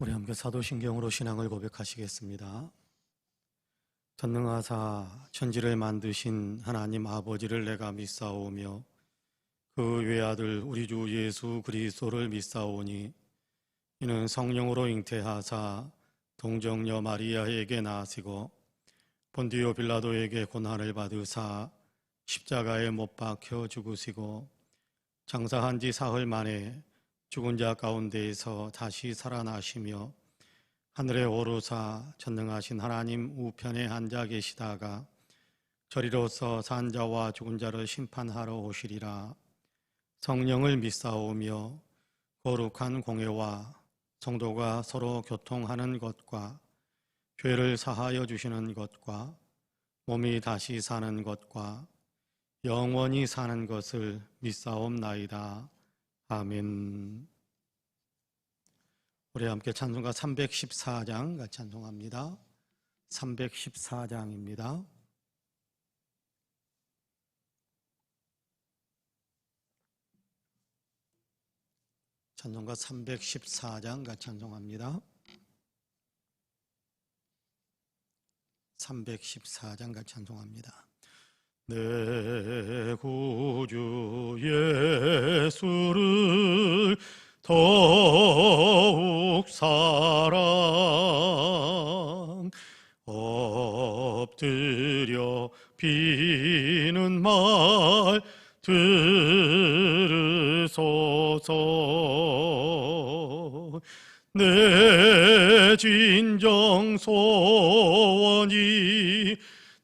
우리 함께 사도신경으로 신앙을 고백하시겠습니다. 전능하사 천지를 만드신 하나님 아버지를 내가 믿사오며 그 외아들 우리 주 예수 그리스도를 믿사오니 이는 성령으로 잉태하사 동정녀 마리아에게 나시고 본디오 빌라도에게 고난을 받으사 십자가에 못 박혀 죽으시고 장사한 지 사흘 만에 죽은 자 가운데에서 다시 살아나시며 하늘에 오르사 전능하신 하나님 우편에 앉아 계시다가 저리로서 산 자와 죽은 자를 심판하러 오시리라. 성령을 믿사오며 거룩한 공회와 성도가 서로 교통하는 것과 죄를 사하여 주시는 것과 몸이 다시 사는 것과 영원히 사는 것을 믿사옵나이다. 아멘. 우리 함께 찬송가 314장 같이 찬송합니다. 314장입니다. 찬송가 314장 같이 찬송합니다. 314장 같이 찬송합니다. 내 구주 예수를 더욱 사랑 엎드려 비는 말 들으소서. 내 진정 소원이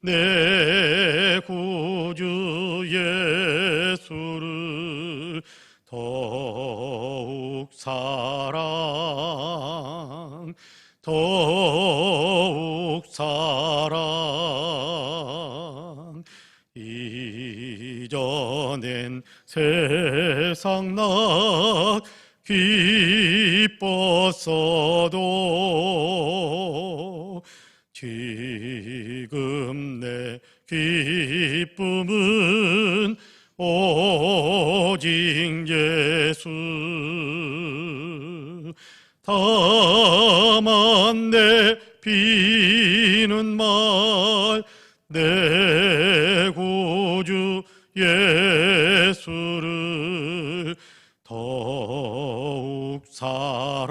내 구주 예수를 더욱 사랑 더욱 사랑. 이전엔 세상 나 기뻤어도 지금 내 기쁨은 오직 예수. 다만 내 비는 말 내 구주 예수를 더욱 사랑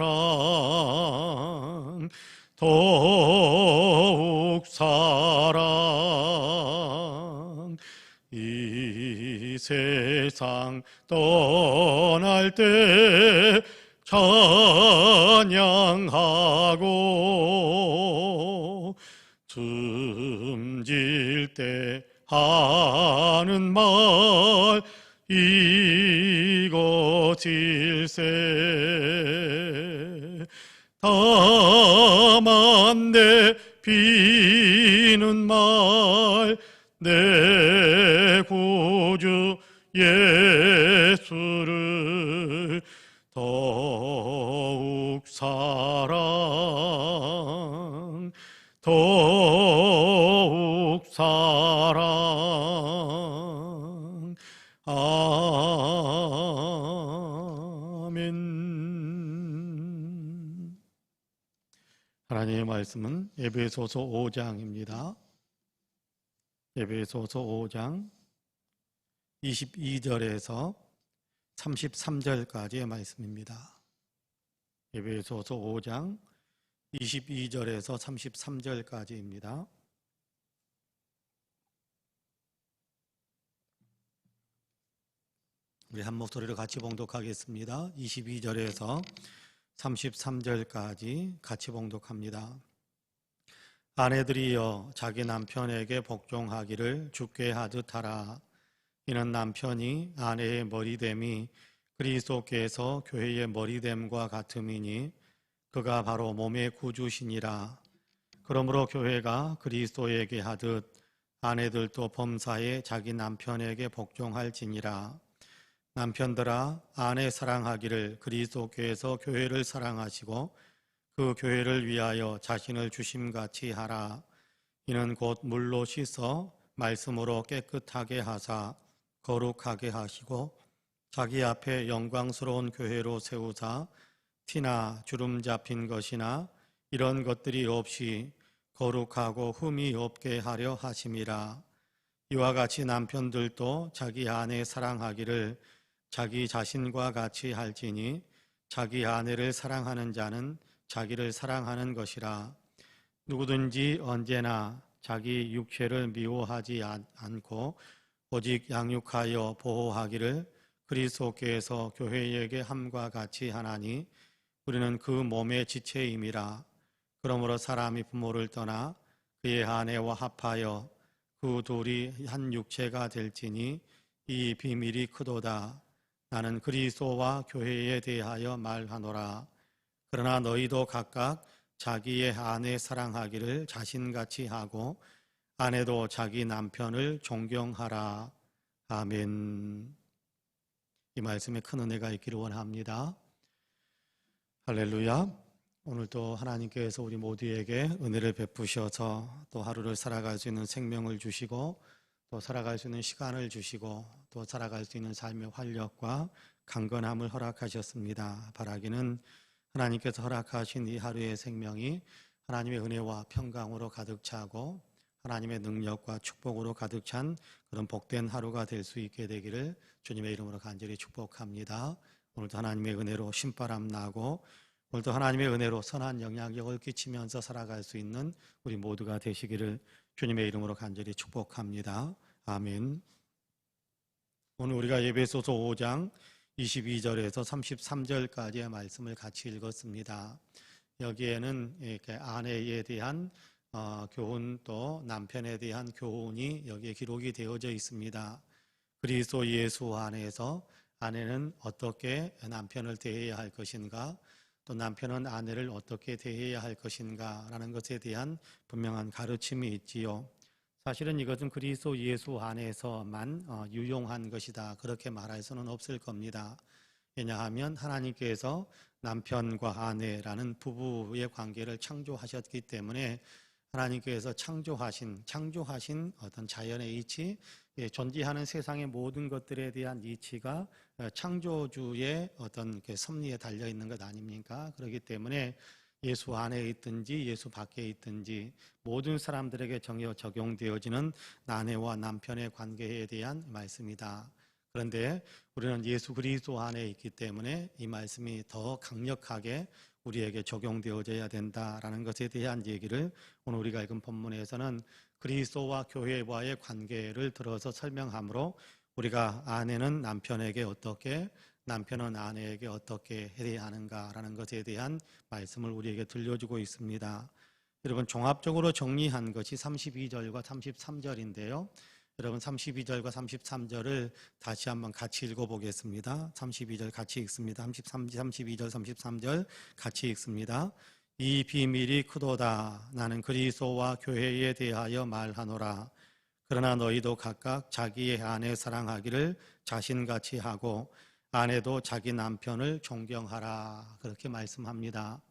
더욱 사랑. 이 세상 떠날 때 찬양하고 숨질 때 하는 말 이것일세. 다만 내 비는 말 내 구주 예수를 더욱 사랑 더욱 사랑. 아멘. 하나님의 말씀은 에베소서 5장입니다. 에베소서 5장 22절에서 33절까지의 말씀입니다. 에베소서 5장 22절에서 33절까지입니다. 우리 한 목소리로 같이 봉독하겠습니다. 22절에서 33절까지 같이 봉독합니다. 아내들이여 자기 남편에게 복종하기를 주께 하듯 하라. 이는 남편이 아내의 머리됨이 그리스도께서 교회의 머리됨과 같음이니 그가 바로 몸의 구주시니라. 그러므로 교회가 그리스도에게 하듯 아내들도 범사에 자기 남편에게 복종할지니라. 남편들아 아내 사랑하기를 그리스도께서 교회를 사랑하시고 그 교회를 위하여 자신을 주심같이 하라. 이는 곧 물로 씻어 말씀으로 깨끗하게 하사 거룩하게 하시고 자기 앞에 영광스러운 교회로 세우사 티나 주름 잡힌 것이나 이런 것들이 없이 거룩하고 흠이 없게 하려 하심이라. 이와 같이 남편들도 자기 아내 사랑하기를 자기 자신과 같이 할지니 자기 아내를 사랑하는 자는 자기를 사랑하는 것이라. 누구든지 언제나 자기 육체를 미워하지 않고 오직 양육하여 보호하기를 그리스도께서 교회에게 함과 같이 하나니 우리는 그 몸의 지체임이라. 그러므로 사람이 부모를 떠나 그의 아내와 합하여 그 둘이 한 육체가 될지니 이 비밀이 크도다. 나는 그리스도와 교회에 대하여 말하노라. 그러나 너희도 각각 자기의 아내 사랑하기를 자신같이 하고 아내도 자기 남편을 존경하라. 아멘. 이 말씀에 큰 은혜가 있기를 원합니다. 할렐루야. 오늘도 하나님께서 우리 모두에게 은혜를 베푸셔서 또 하루를 살아갈 수 있는 생명을 주시고 또 살아갈 수 있는 시간을 주시고 또 살아갈 수 있는 삶의 활력과 강건함을 허락하셨습니다. 바라기는 하나님께서 허락하신 이 하루의 생명이 하나님의 은혜와 평강으로 가득 차고 하나님의 능력과 축복으로 가득 찬 그런 복된 하루가 될 수 있게 되기를 주님의 이름으로 간절히 축복합니다. 오늘도 하나님의 은혜로 신바람 나고 오늘도 하나님의 은혜로 선한 영향력을 끼치면서 살아갈 수 있는 우리 모두가 되시기를 주님의 이름으로 간절히 축복합니다. 아멘. 오늘 우리가 에베소서 5장 22절에서 33절까지의 말씀을 같이 읽었습니다. 여기에는 이렇게 아내에 대한 교훈 또 남편에 대한 교훈이 여기에 기록이 되어져 있습니다. 그리스도 예수 안에서 아내는 어떻게 남편을 대해야 할 것인가, 또 남편은 아내를 어떻게 대해야 할 것인가 라는 것에 대한 분명한 가르침이 있지요. 사실은 이것은 그리스도 예수 안에서만 유용한 것이다, 그렇게 말할 수는 없을 겁니다. 왜냐하면 하나님께서 남편과 아내라는 부부의 관계를 창조하셨기 때문에 하나님께서 창조하신 어떤 자연의 이치, 존재하는 세상의 모든 것들에 대한 이치가 창조주의 어떤 섭리에 달려 있는 것 아닙니까? 그렇기 때문에 예수 안에 있든지 예수 밖에 있든지 모든 사람들에게 적용되어지는 아내와 남편의 관계에 대한 말씀이다. 그런데 우리는 예수 그리스도 안에 있기 때문에 이 말씀이 더 강력하게 우리에게 적용되어져야 된다라는 것에 대한 얘기를 오늘 우리가 읽은 본문에서는 그리스도와 교회와의 관계를 들어서 설명하므로 우리가 아내는 남편에게 어떻게, 남편은 아내에게 어떻게 해야 하는가라는 것에 대한 말씀을 우리에게 들려주고 있습니다. 여러분, 종합적으로 정리한 것이 32절과 33절인데요. 여러분, 32절과 33절을 다시 한번 같이 읽어보겠습니다. 32절 같이 읽습니다. 32절, 33절 같이 읽습니다. 이 비밀이 크도다. 나는 그리스도와 교회에 대하여 말하노라. 그러나 너희도 각각 자기의 아내 사랑하기를 자신같이 하고 아내도 자기 남편을 존경하라. 그렇게 말씀합니다.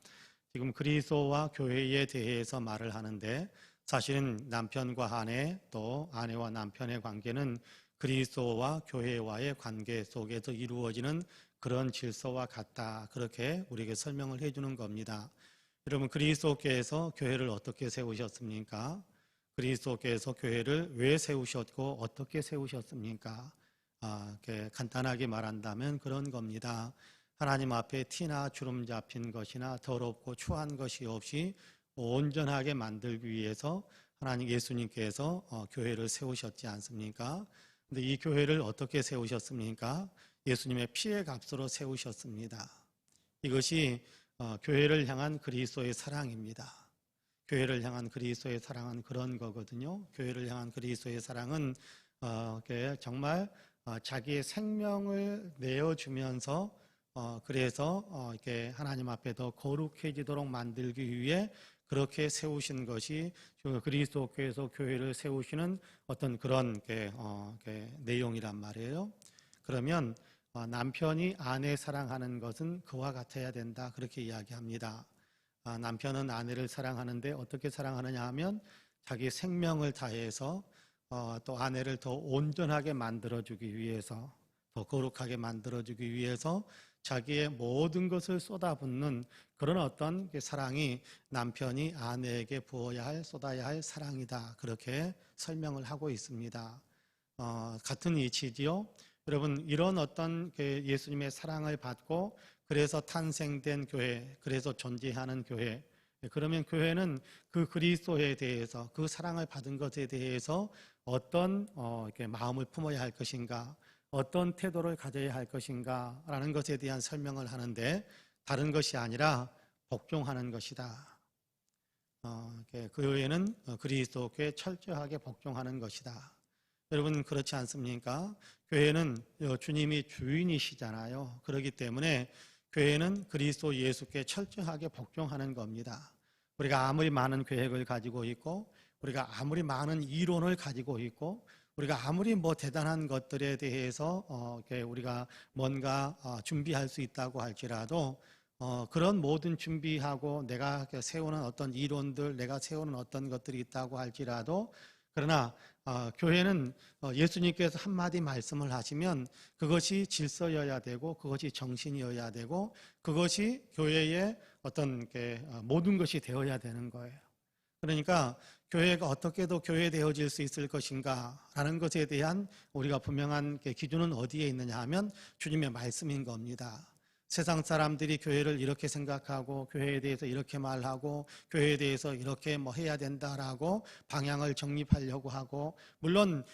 지금 그리스도와 교회에 대해서 말을 하는데 사실은 남편과 아내 또 아내와 남편의 관계는 그리스도와 교회와의 관계 속에서 이루어지는 그런 질서와 같다. 그렇게 우리에게 설명을 해주는 겁니다. 여러분, 그리스도께서 교회를 어떻게 세우셨습니까? 그리스도께서 교회를 왜 세우셨고 어떻게 세우셨습니까? 간단하게 말한다면 그런 겁니다. 하나님 앞에 티나 주름 잡힌 것이나 더럽고 추한 것이 없이 온전하게 만들기 위해서 하나님 예수님께서 교회를 세우셨지 않습니까? 근데 이 교회를 어떻게 세우셨습니까? 예수님의 피의 값으로 세우셨습니다. 이것이 교회를 향한 그리스도의 사랑입니다. 교회를 향한 그리스도의 사랑은 그런 거거든요. 교회를 향한 그리스도의 사랑은 정말 자기의 생명을 내어주면서 그래서 이렇게 하나님 앞에 더 거룩해지도록 만들기 위해 그렇게 세우신 것이 그리스도께서 교회를 세우시는 어떤 그런 내용이란 말이에요. 그러면 남편이 아내 사랑하는 것은 그와 같아야 된다, 그렇게 이야기합니다. 남편은 아내를 사랑하는데 어떻게 사랑하느냐 하면 자기 생명을 다해서 또 아내를 더 온전하게 만들어주기 위해서, 더 거룩하게 만들어주기 위해서 자기의 모든 것을 쏟아붓는 그런 어떤 사랑이 남편이 아내에게 부어야 할, 쏟아야 할 사랑이다. 그렇게 설명을 하고 있습니다. 같은 이치지요. 여러분, 이런 어떤 예수님의 사랑을 받고 그래서 탄생된 교회, 그래서 존재하는 교회, 그러면 교회는 그 그리스도에 대해서, 그 사랑을 받은 것에 대해서 어떤 이렇게 마음을 품어야 할 것인가, 어떤 태도를 가져야 할 것인가 라는 것에 대한 설명을 하는데, 다른 것이 아니라 복종하는 것이다. 교회는 그리스도께 철저하게 복종하는 것이다. 여러분, 그렇지 않습니까? 교회는 주님이 주인이시잖아요. 그렇기 때문에 교회는 그리스도 예수께 철저하게 복종하는 겁니다. 우리가 아무리 많은 계획을 가지고 있고, 우리가 아무리 많은 이론을 가지고 있고, 우리가 아무리 대단한 것들에 대해서 우리가 뭔가 준비할 수 있다고 할지라도, 그런 모든 준비하고 내가 세우는 어떤 이론들, 내가 세우는 어떤 것들이 있다고 할지라도, 그러나 교회는 예수님께서 한마디 말씀을 하시면 그것이 질서여야 되고, 그것이 정신이어야 되고, 그것이 교회의 어떤 모든 것이 되어야 되는 거예요. 그러니까 교회가 어떻게 더 교회되어질 수 있을 것인가 라는 것에 대한 우리가 분명한 기준은 어디에 있느냐 하면 주님의 말씀인 겁니다. 세상 사람들이 교회를 이렇게 생각하고 교회에 대해서 이렇게 말하고 교회에 대해서 이렇게 해야 된다라고 방향을 정립하려고 하고, 물론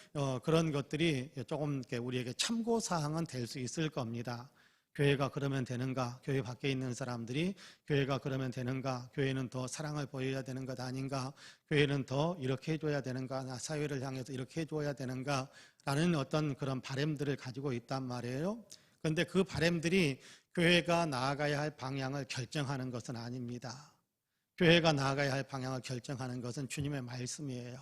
그런 것들이 조금 우리에게 참고사항은 될 수 있을 겁니다. 교회가 그러면 되는가? 교회 밖에 있는 사람들이 교회가 그러면 되는가? 교회는 더 사랑을 보여야 되는 것 아닌가? 교회는 더 이렇게 해줘야 되는가? 나 사회를 향해서 이렇게 해줘야 되는가? 라는 어떤 그런 바람들을 가지고 있단 말이에요. 그런데 그 바람들이 교회가 나아가야 할 방향을 결정하는 것은 아닙니다. 교회가 나아가야 할 방향을 결정하는 것은 주님의 말씀이에요.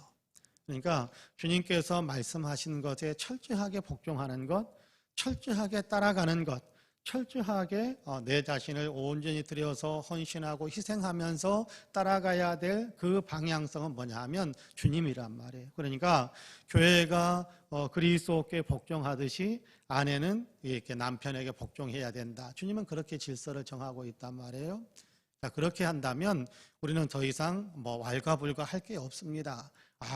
그러니까 주님께서 말씀하신 것에 철저하게 복종하는 것, 철저하게 따라가는 것, 철저하게 내 자신을 온전히 들여서 헌신하고 희생하면서 따라가야 될 그 방향성은 뭐냐 하면 주님이란 말이에요. 그러니까 교회가 그리스도께 복종하듯이 아내는 이렇게 남편에게 복종해야 된다. 주님은 그렇게 질서를 정하고 있단 말이에요. 자, 그렇게 한다면 우리는 더 이상 왈가불가 할 게 없습니다.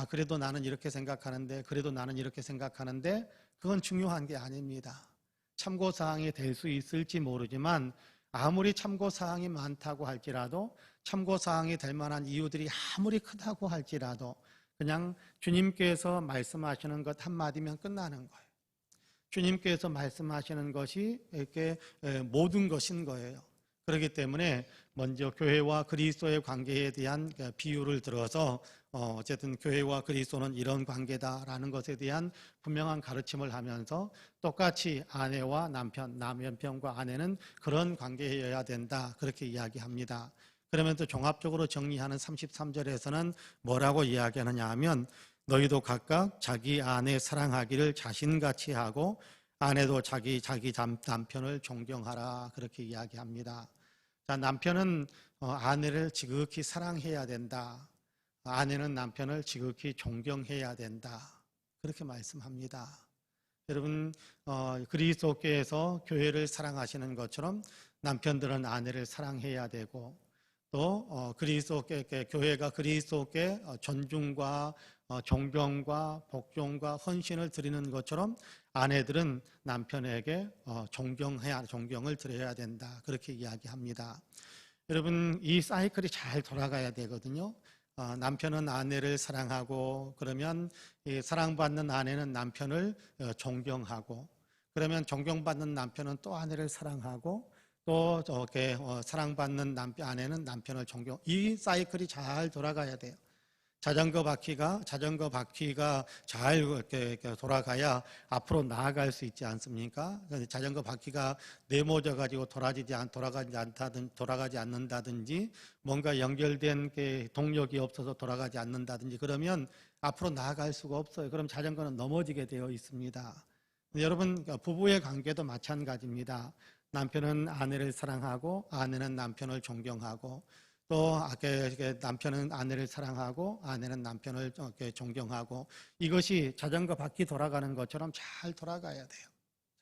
그래도 나는 이렇게 생각하는데, 그래도 나는 이렇게 생각하는데, 그건 중요한 게 아닙니다. 참고사항이 될 수 있을지 모르지만 아무리 참고사항이 많다고 할지라도, 참고사항이 될 만한 이유들이 아무리 크다고 할지라도 그냥 주님께서 말씀하시는 것 한마디면 끝나는 거예요. 주님께서 말씀하시는 것이 이렇게 모든 것인 거예요. 그렇기 때문에 먼저 교회와 그리스도의 관계에 대한 비유를 들어서 어쨌든 교회와 그리스도는 이런 관계다라는 것에 대한 분명한 가르침을 하면서 똑같이 아내와 남편과 아내는 그런 관계여야 된다, 그렇게 이야기합니다. 그러면서 종합적으로 정리하는 33절에서는 뭐라고 이야기하느냐 하면, 너희도 각각 자기 아내 사랑하기를 자신같이 하고 아내도 자기 남편을 존경하라, 그렇게 이야기합니다. 자, 남편은 아내를 지극히 사랑해야 된다. 아내는 남편을 지극히 존경해야 된다. 그렇게 말씀합니다. 여러분, 그리스도께서 교회를 사랑하시는 것처럼 남편들은 아내를 사랑해야 되고, 또 그리스도께, 교회가 그리스도께 존중과 존경과 복종과 헌신을 드리는 것처럼 아내들은 남편에게 존경을 드려야 된다, 그렇게 이야기합니다. 여러분, 이 사이클이 잘 돌아가야 되거든요. 남편은 아내를 사랑하고, 그러면 이 사랑받는 아내는 남편을 존경하고, 그러면 존경받는 남편은 또 아내를 사랑하고, 또 사랑받는 아내는 남편을 존경. 이 사이클이 잘 돌아가야 돼요. 자전거 바퀴가 잘 이렇게 돌아가야 앞으로 나아갈 수 있지 않습니까? 자전거 바퀴가 네모져 가지고 돌아가지 않는다든지, 뭔가 연결된 동력이 없어서 돌아가지 않는다든지, 그러면 앞으로 나아갈 수가 없어요. 그럼 자전거는 넘어지게 되어 있습니다. 여러분, 부부의 관계도 마찬가지입니다. 남편은 아내를 사랑하고 아내는 남편을 존경하고, 또 남편은 아내를 사랑하고 아내는 남편을 존경하고, 이것이 자전거 바퀴 돌아가는 것처럼 잘 돌아가야 돼요.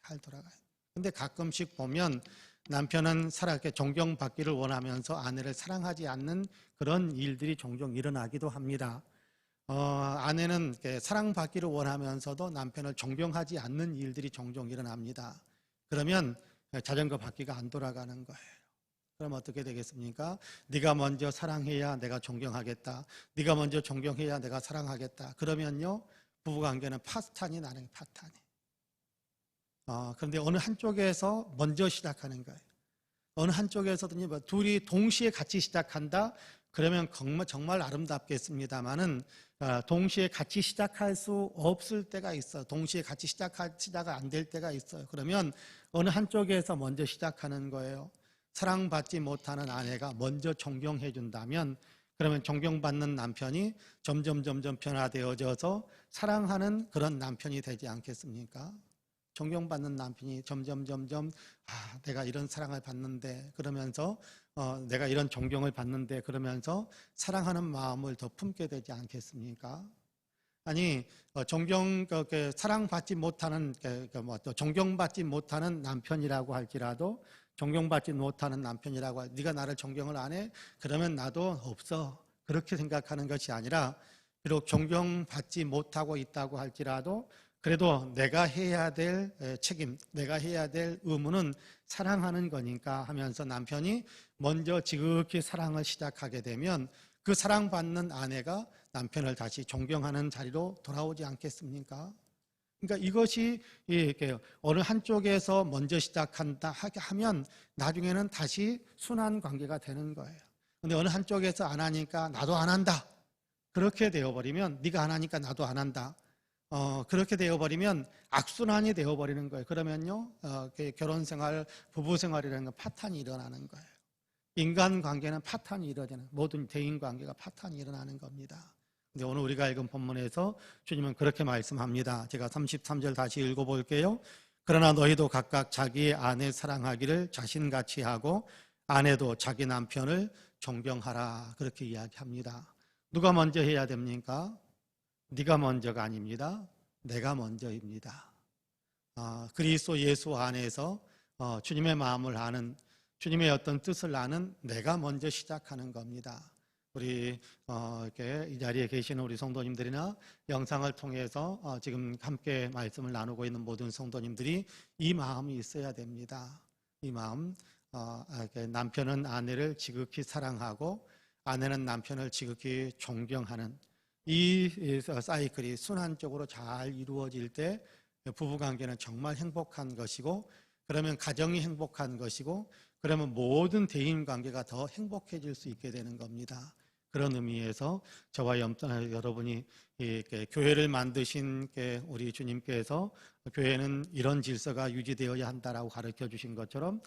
잘 돌아가요. 근데 가끔씩 보면 남편은 이렇게 존경받기를 원하면서 아내를 사랑하지 않는 그런 일들이 종종 일어나기도 합니다. 아내는 이렇게 사랑받기를 원하면서도 남편을 존경하지 않는 일들이 종종 일어납니다. 그러면 자전거 바퀴가 안 돌아가는 거예요. 그럼 어떻게 되겠습니까? 네가 먼저 사랑해야 내가 존경하겠다. 네가 먼저 존경해야 내가 사랑하겠다. 그러면요, 부부관계는 파탄이 나는 거예요. 파탄이. 그런데 어느 한쪽에서 먼저 시작하는 거예요. 어느 한쪽에서든지 둘이 동시에 같이 시작한다. 그러면 정말 아름답겠습니다만은 동시에 같이 시작할 수 없을 때가 있어요. 동시에 같이 시작 안 될 때가 있어요. 그러면 어느 한쪽에서 먼저 시작하는 거예요. 사랑받지 못하는 아내가 먼저 존경해 준다면 그러면 존경받는 남편이 점점 변화되어져서 사랑하는 그런 남편이 되지 않겠습니까? 존경받는 남편이 점점 내가 이런 사랑을 받는데 그러면서 내가 이런 존경을 받는데 그러면서 사랑하는 마음을 더 품게 되지 않겠습니까? 아니 사랑받지 못하는 존경받지 못하는 남편이라고 할지라도 존경받지 못하는 남편이라고 네가 나를 존경을 안 해? 그러면 나도 없어. 그렇게 생각하는 것이 아니라 비록 존경받지 못하고 있다고 할지라도 그래도 내가 해야 될 책임, 내가 해야 될 의무는 사랑하는 거니까 하면서 남편이 먼저 지극히 사랑을 시작하게 되면 그 사랑받는 아내가 남편을 다시 존경하는 자리로 돌아오지 않겠습니까? 그러니까 이것이 이렇게 어느 한쪽에서 먼저 시작한다 하면 나중에는 다시 순환 관계가 되는 거예요. 그런데 어느 한쪽에서 안 하니까 나도 안 한다. 그렇게 되어버리면 네가 안 하니까 나도 안 한다. 그렇게 되어버리면 악순환이 되어버리는 거예요. 그러면요, 결혼생활, 부부생활이라는 건 파탄이 일어나는 거예요. 인간관계는 파탄이 일어나는, 모든 대인관계가 파탄이 일어나는 겁니다. 근데 오늘 우리가 읽은 본문에서 주님은 그렇게 말씀합니다. 제가 33절 다시 읽어볼게요. 그러나 너희도 각각 자기의 아내 사랑하기를 자신같이 하고 아내도 자기 남편을 존경하라. 그렇게 이야기합니다. 누가 먼저 해야 됩니까? 네가 먼저가 아닙니다. 내가 먼저입니다. 그리스도 예수 안에서 주님의 마음을 아는, 주님의 어떤 뜻을 아는 내가 먼저 시작하는 겁니다. 우리 이렇게 이 자리에 계시는 우리 성도님들이나 영상을 통해서 지금 함께 말씀을 나누고 있는 모든 성도님들이 이 마음이 있어야 됩니다. 이 마음, 남편은 아내를 지극히 사랑하고 아내는 남편을 지극히 존경하는 이 사이클이 순환적으로 잘 이루어질 때 부부관계는 정말 행복한 것이고 그러면 가정이 행복한 것이고 그러면 모든 대인관계가 더 행복해질 수 있게 되는 겁니다. 그런 의미에서 저와 여러분이 교회를 만드신 우리 주님께서 교회는 이런 질서가 유지되어야 한다라고 가르쳐 주신 것처럼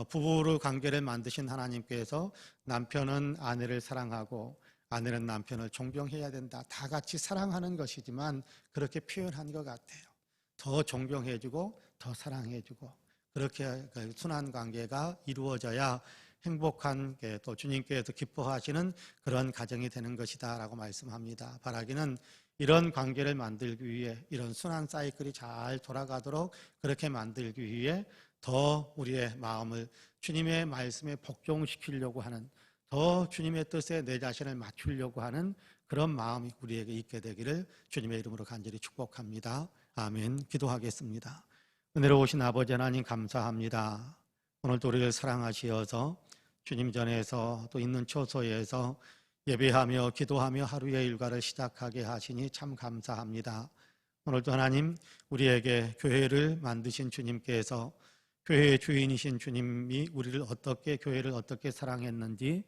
부부로 관계를 만드신 하나님께서 남편은 아내를 사랑하고 아내는 남편을 존경해야 된다. 다 같이 사랑하는 것이지만 그렇게 표현한 것 같아요. 더 존경해주고 더 사랑해주고 그렇게 순환 관계가 이루어져야 행복한 또 주님께서 기뻐하시는 그런 가정이 되는 것이다 라고 말씀합니다. 바라기는 이런 관계를 만들기 위해 이런 순환 사이클이 잘 돌아가도록 그렇게 만들기 위해 더 우리의 마음을 주님의 말씀에 복종시키려고 하는 더 주님의 뜻에 내 자신을 맞추려고 하는 그런 마음이 우리에게 있게 되기를 주님의 이름으로 간절히 축복합니다. 아멘. 기도하겠습니다. 은혜로우신 아버지 하나님 감사합니다. 오늘도 우리를 사랑하시어서 주님 전에서 또 있는 처소에서 예배하며 기도하며 하루의 일과를 시작하게 하시니 참 감사합니다. 오늘도 하나님 우리에게 교회를 만드신 주님께서 교회의 주인이신 주님이 우리를 교회를 어떻게 사랑했는지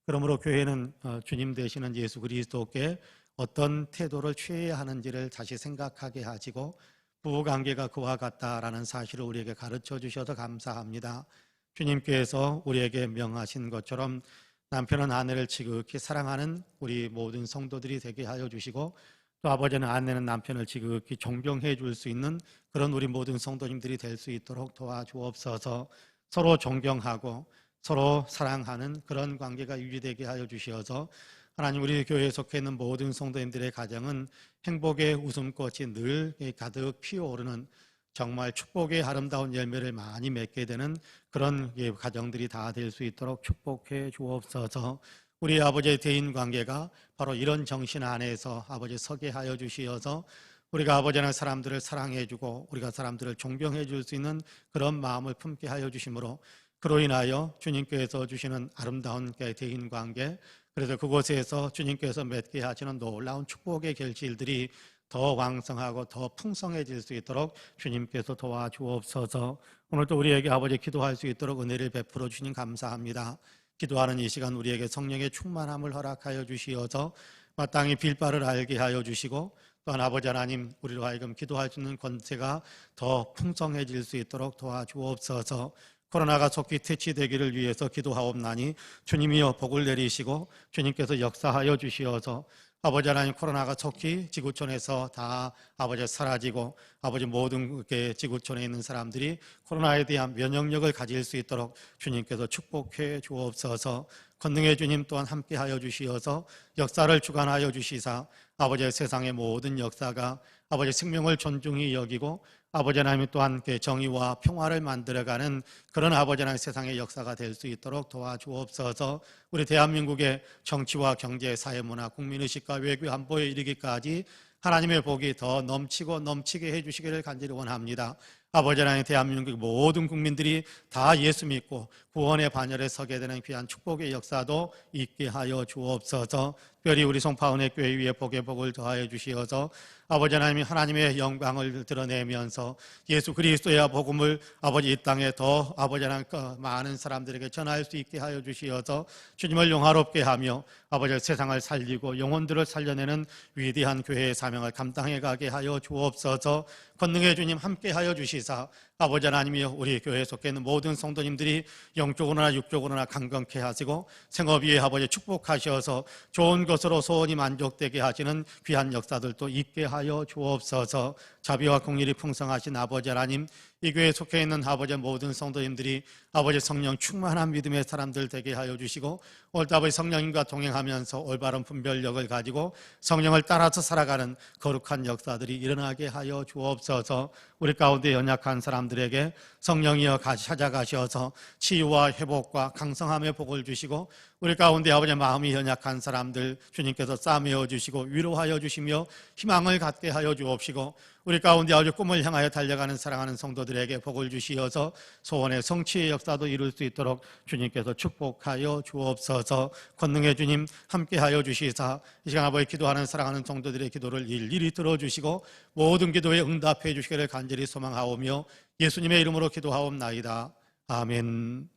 그러므로 교회는 주님 되시는 예수 그리스도께 어떤 태도를 취해야 하는지를 다시 생각하게 하시고 부부관계가 그와 같다라는 사실을 우리에게 가르쳐 주셔서 감사합니다. 주님께서 우리에게 명하신 것처럼 남편은 아내를 지극히 사랑하는 우리 모든 성도들이 되게 하여 주시고 또 아버지는 아내는 남편을 지극히 존경해 줄 수 있는 그런 우리 모든 성도님들이 될 수 있도록 도와주옵소서. 서로 존경하고 서로 사랑하는 그런 관계가 유지되게 하여 주시어서 하나님 우리 교회에 속해 있는 모든 성도님들의 가정은 행복의 웃음꽃이 늘 가득 피어오르는 정말 축복의 아름다운 열매를 많이 맺게 되는 그런 가정들이 다 될 수 있도록 축복해 주옵소서. 우리 아버지의 대인 관계가 바로 이런 정신 안에서 아버지 서게 하여 주시어서 우리가 아버지는 사람들을 사랑해 주고 우리가 사람들을 존경해 줄 수 있는 그런 마음을 품게 하여 주심으로 그로 인하여 주님께서 주시는 아름다운 대인 관계, 그래서 그곳에서 주님께서 맺게 하시는 놀라운 축복의 결실들이 더 왕성하고 더 풍성해질 수 있도록 주님께서 도와주옵소서. 오늘도 우리에게 아버지 기도할 수 있도록 은혜를 베풀어 주님 감사합니다. 기도하는 이 시간 우리에게 성령의 충만함을 허락하여 주시어서 마땅히 빌바를 알게 하여 주시고 또한 아버지 하나님 우리로 하여금 기도할 수 있는 권세가 더 풍성해질 수 있도록 도와주옵소서. 코로나가 속히 퇴치되기를 위해서 기도하옵나니 주님이여 복을 내리시고 주님께서 역사하여 주시어서 아버지 하나님 코로나가 속히 지구촌에서 다 아버지 사라지고 아버지 모든 지구촌에 있는 사람들이 코로나에 대한 면역력을 가질 수 있도록 주님께서 축복해 주옵소서. 권능의 주님 또한 함께하여 주시어서 역사를 주관하여 주시사 아버지의 세상의 모든 역사가 아버지 생명을 존중히 여기고 아버지 하나님 또한 정의와 평화를 만들어가는 그런 아버지 하나님 세상의 역사가 될 수 있도록 도와주옵소서. 우리 대한민국의 정치와 경제, 사회, 문화, 국민의식과 외교 안보에 이르기까지 하나님의 복이 더 넘치고 넘치게 해주시기를 간절히 원합니다. 아버지 하나님 대한민국 모든 국민들이 다 예수 믿고 구원의 반열에 서게 되는 귀한 축복의 역사도 있게 하여 주옵소서. 특별히 우리 송파은혜 교회 위에 복의 복을 더하여 주시어서 아버지 하나님이 하나님의 영광을 드러내면서 예수 그리스도의 복음을 아버지 이 땅에 더 아버지 하나님 많은 사람들에게 전할 수 있게 하여 주시어서 주님을 영화롭게 하며 아버지 세상을 살리고 영혼들을 살려내는 위대한 교회의 사명을 감당해 가게 하여 주옵소서. 권능의 주님 함께 하여 주시사 아버지 하나님이여 우리 교회에 속해 있는 모든 성도님들이 영적으로나 육적으로나 강건케 하시고 생업 위에 아버지 축복하셔서 좋은 것으로 소원이 만족되게 하시는 귀한 역사들도 있게 하여 주옵소서. 자비와 공의를 풍성하신 아버지 하나님 이 교회에 속해 있는 아버지 모든 성도님들이 아버지 성령 충만한 믿음의 사람들 되게 하여 주시고 오늘도 아버지 성령님과 동행하면서 올바른 분별력을 가지고 성령을 따라서 살아가는 거룩한 역사들이 일어나게 하여 주옵소서. 우리 가운데 연약한 사람들에게 성령이여 찾아가셔서 치유와 회복과 강성함의 복을 주시고 우리 가운데 아버지 마음이 연약한 사람들 주님께서 싸매어 주시고 위로하여 주시며 희망을 갖게 하여 주옵시고 우리 가운데 아버지 꿈을 향하여 달려가는 사랑하는 성도들에게 복을 주시어서 소원의 성취의 역사도 이룰 수 있도록 주님께서 축복하여 주옵소서. 권능의 주님 함께하여 주시사 이 시간 아버지 기도하는 사랑하는 성도들의 기도를 일일이 들어주시고 모든 기도에 응답해 주시기를 간절히 소망하오며 예수님의 이름으로 기도하옵나이다. 아멘.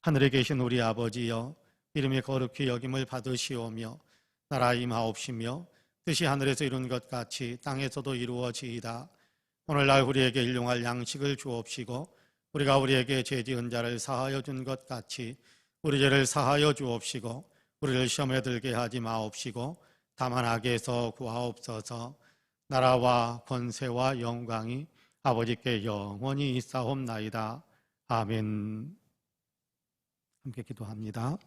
하늘에 계신 우리 아버지여 이름이 거룩히 여김을 받으시오며 나라 임하옵시며 뜻이 하늘에서 이룬 것 같이 땅에서도 이루어지이다. 오늘날 우리에게 일용할 양식을 주옵시고 우리가 우리에게 죄 지은 자를 사하여 준 것 같이 우리 죄를 사하여 주옵시고 우리를 시험에 들게 하지 마옵시고 다만 악에서 구하옵소서. 나라와 권세와 영광이 아버지께 영원히 있사옵나이다. 아멘. 함께 기도합니다.